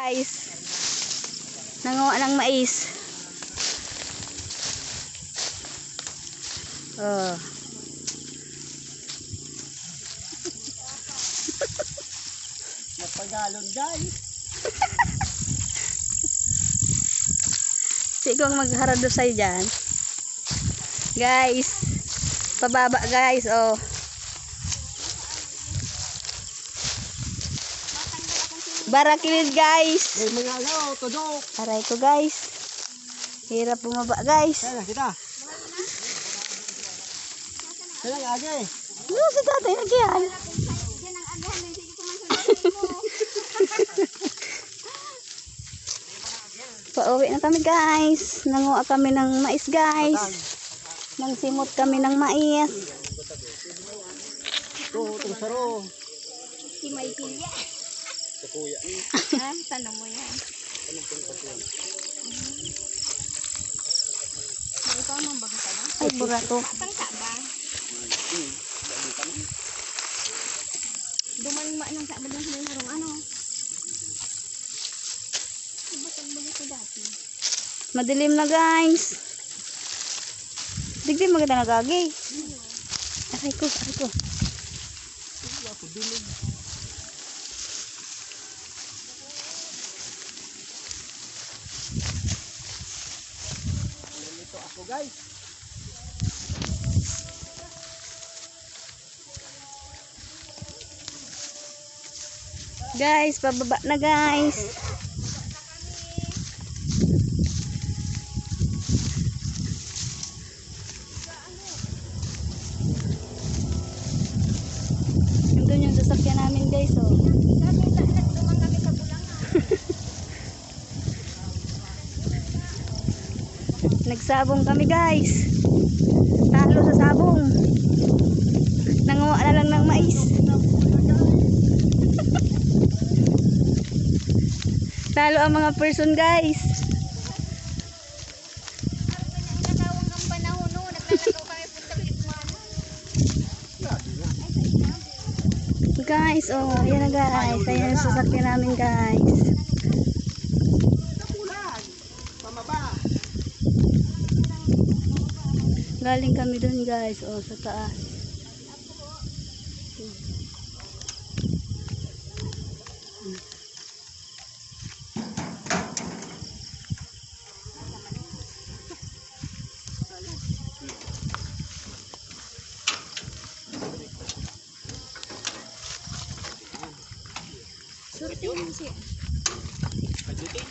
Guys, nanguha ng mais. Oh. Napagalon guys. Sigong magharadusay dyan. Guys, pababa guys, oh. Barakilid guys. May mga alaw, tudok. Aray ko guys. Hirap bumaba guys. Kaya na kita. Kaya nga agi. Ano si tatay nagyan? Pauwi na kami guys. Nanguha kami ng mais guys. Nang simot kami ng mais. Itong saro. Si May Pilya. Sa kuya ni. Ha? Tanong mo yan. Anong pangkatlan? May ikaw mang bago ka ba? Ay, burato. Tangka ba? Dumanma ng sa balang may harong ano. Batag-bagi ko dati. Madilim na guys. Digdi maganda nagagi. Aray ko, aray ko. Ako bilog. Nalito ako guys. Guys, pababa na guys. Nandun yung sasakyan namin guys, oh. Dumang kami sa Bulangan. Nagsabong kami guys. Talo sa sabong. Nanguha na lang ng mais. Talo ang mga person guys. Nakawang ang panahon no. Naglalagaw kami punta Litman. Guys, oh, ayan na guys. Ayan yung sasakyan namin guys. Napulan. Pamaba. Galing kami dun guys, oh, sa taas. Surti mo siya. Pagdating.